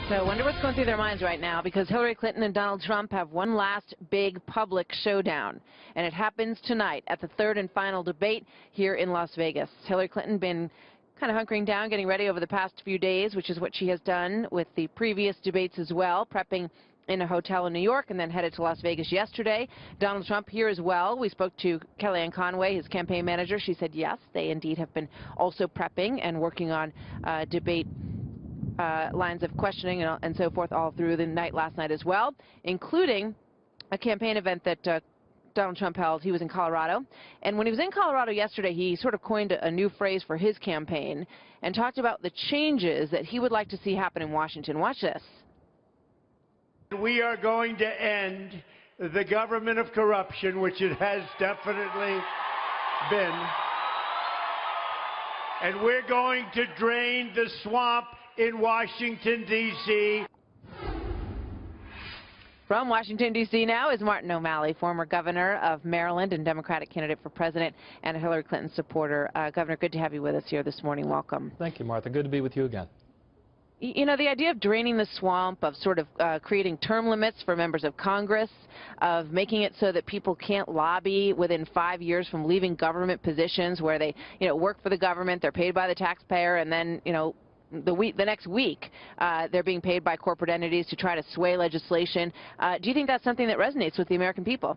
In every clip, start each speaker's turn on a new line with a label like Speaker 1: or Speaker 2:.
Speaker 1: So I wonder what's going through their minds right now, because Hillary Clinton and Donald Trump have one last big public showdown, and it happens tonight at the third and final debate here in Las Vegas. Hillary Clinton been kind of hunkering down, getting ready over the past few days, which is what she has done with the previous debates as well, prepping in a hotel in New York and then headed to Las Vegas yesterday. Donald Trump here as well. We spoke to Kellyanne Conway, his campaign manager. She said yes, they indeed have been also prepping and working on debate lines of questioning and so forth all through the night last night as well, including a campaign event that Donald Trump held. He was in Colorado. And when he was in Colorado yesterday, he sort of coined a new phrase for his campaign and talked about the changes that he would like to see happen in Washington. Watch this.
Speaker 2: We are going to end the government of corruption, which it has definitely been. And we're going to drain the swamp in Washington, D.C.
Speaker 1: From Washington, D.C. now is Martin O'Malley, former governor of Maryland and Democratic candidate for president and a Hillary Clinton supporter. Governor, good to have you with us here this morning. Welcome.
Speaker 3: Thank you, Martha. Good to be with you again.
Speaker 1: You know, the idea of draining the swamp, of sort of creating term limits for members of Congress, of making it so that people can't lobby within 5 years from leaving government positions where they, work for the government, they're paid by the taxpayer, and then, the next week, they're being paid by corporate entities to try to sway legislation. Do you think that's something that resonates with the American people?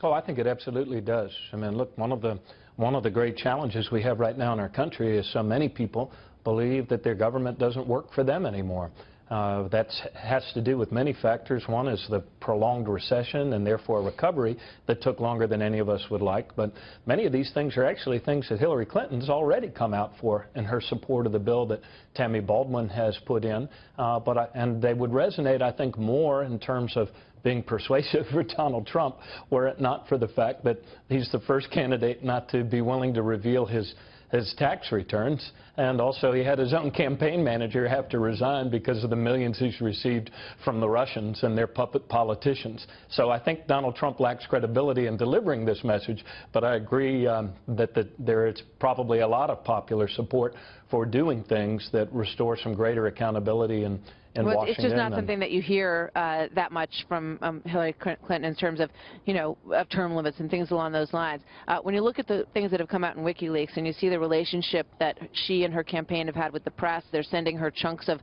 Speaker 3: Oh, I think it absolutely does. I mean, look, one of the great challenges we have right now in our country is so many people believe that their government doesn't work for them anymore. That has to do with many factors. One is the prolonged recession and therefore recovery that took longer than any of us would like. But many of these things are actually things that Hillary Clinton's already come out for in her support of the bill that Tammy Baldwin has put in. And they would resonate, I think, more in terms of being persuasive for Donald Trump, were it not for the fact that he's the first candidate not to be willing to reveal his tax returns, and also he had his own campaign manager have to resign because of the millions he's received from the Russians and their puppet politicians. So I think Donald Trump lacks credibility in delivering this message, but I agree that there is probably a lot of popular support for doing things that restore some greater accountability in Washington.
Speaker 1: It's just not something that you hear that much from Hillary Clinton in terms of, of term limits and things along those lines. When you look at the things that have come out in WikiLeaks and you see the relationship that she and her campaign have had with the press, they're sending her chunks of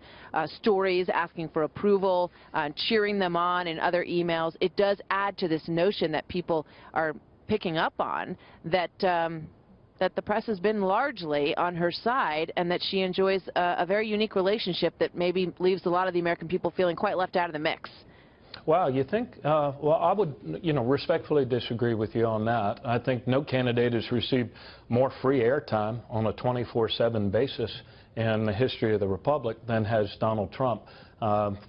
Speaker 1: stories asking for approval, cheering them on in other emails. It does add to this notion that people are picking up on that that the press has been largely on her side and that she enjoys a very unique relationship that maybe leaves a lot of the American people feeling quite left out of the mix.
Speaker 3: Wow, you think? Well, I would, respectfully disagree with you on that. I think no candidate has received more free airtime on a 24/7 basis in the history of the Republic than has Donald Trump,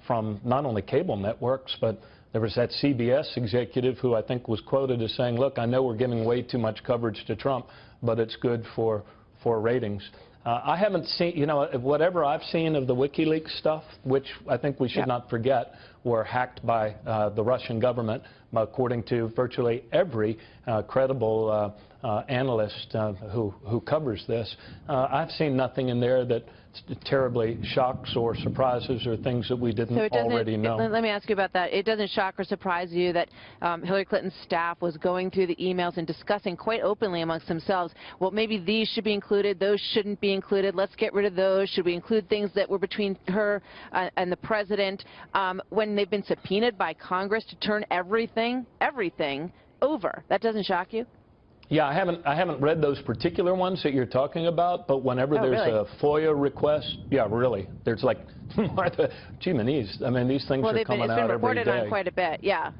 Speaker 3: from not only cable networks, but there was that CBS executive who I think was quoted as saying, look, I know we're giving way too much coverage to Trump, but it's good for ratings. I haven't seen, whatever I've seen of the WikiLeaks stuff, which I think we should not forget were hacked by the Russian government, according to virtually every credible analyst who covers this. I've seen nothing in there that terribly shocks or surprises or things that we didn't already know.
Speaker 1: Let me ask you about that. It doesn't shock or surprise you that Hillary Clinton's staff was going through the emails and discussing quite openly amongst themselves, well, maybe these should be included, those shouldn't be included, let's get rid of those, should we include things that were between her and the president, when they've been subpoenaed by Congress to turn everything over? That doesn't shock you?
Speaker 3: Yeah, I haven't read those particular ones that you're talking about, but whenever there's a FOIA request, yeah, really, there's like, Martha, gee, I mean, these things are coming out every day.
Speaker 1: It's been reported on quite a bit, yeah.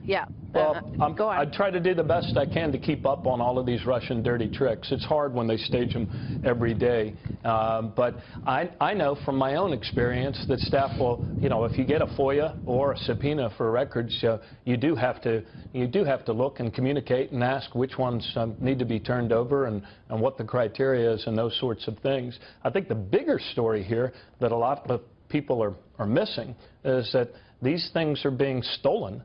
Speaker 3: Well,
Speaker 1: go on.
Speaker 3: I try to do the best I can to keep up on all of these Russian dirty tricks. It's hard when they stage them every day, but I know from my own experience that staff will, if you get a FOIA or a subpoena for records, you do have to look and communicate and ask which ones need to be turned over and what the criteria is and those sorts of things. I think the bigger story here that a lot of people are missing is that these things are being stolen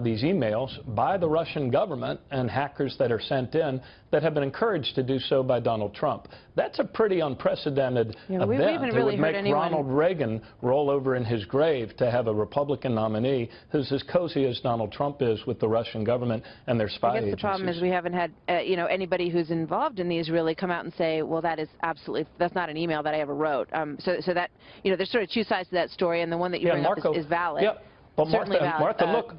Speaker 3: these emails by the Russian government and hackers that are sent in that have been encouraged to do so by Donald Trump. That's a pretty unprecedented event.
Speaker 1: We haven't really
Speaker 3: it would make Ronald Reagan roll over in his grave to have a Republican nominee who's as cozy as Donald Trump is with the Russian government and their spy agencies.
Speaker 1: I guess the problem is we haven't had, anybody who's involved in these really come out and say, well, that's not an email that I ever wrote. So that, there's sort of two sides to that story, and the one that you bring up is valid.
Speaker 3: Yeah. But
Speaker 1: Martha,
Speaker 3: look,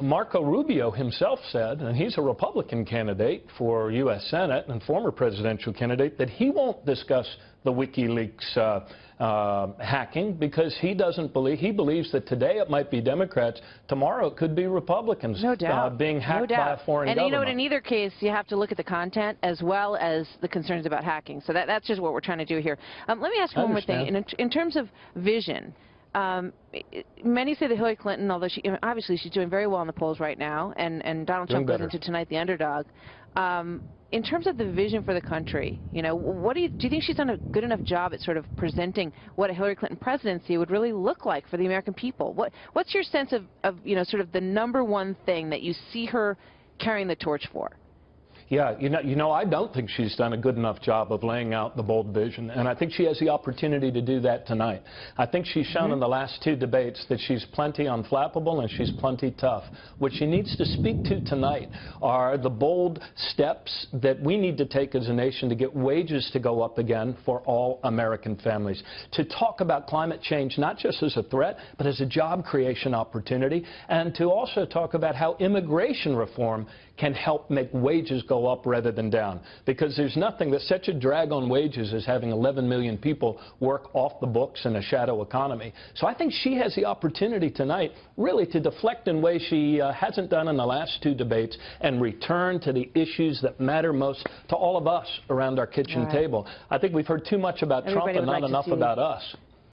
Speaker 3: Marco Rubio himself said, and he's a Republican candidate for U.S. Senate and former presidential candidate, that he won't discuss the WikiLeaks hacking because he believes that today it might be Democrats, tomorrow it could be Republicans being hacked by a foreign government.
Speaker 1: And you know what, in either case, you have to look at the content as well as the concerns about hacking. So that's just what we're trying to do here. Let me ask you one more thing. In terms of vision, many say that Hillary Clinton, although obviously she's doing very well in the polls right now, and Donald Trump goes into tonight the underdog. In terms of the vision for the country, what do you think she's done a good enough job at sort of presenting what a Hillary Clinton presidency would really look like for the American people? What's your sense of sort of the number one thing that you see her carrying the torch for?
Speaker 3: Yeah, I don't think she's done a good enough job of laying out the bold vision, and I think she has the opportunity to do that tonight. I think she's shown in the last two debates that she's plenty unflappable and she's plenty tough. What she needs to speak to tonight are the bold steps that we need to take as a nation to get wages to go up again for all American families, to talk about climate change not just as a threat, but as a job creation opportunity, and to also talk about how immigration reform can help make wages go up rather than down. Because there's nothing that's such a drag on wages as having 11 million people work off the books in a shadow economy. So I think she has the opportunity tonight really to deflect in ways she hasn't done in the last two debates and return to the issues that matter most to all of us around our kitchen table. I think we've heard too much about Trump and not enough about us.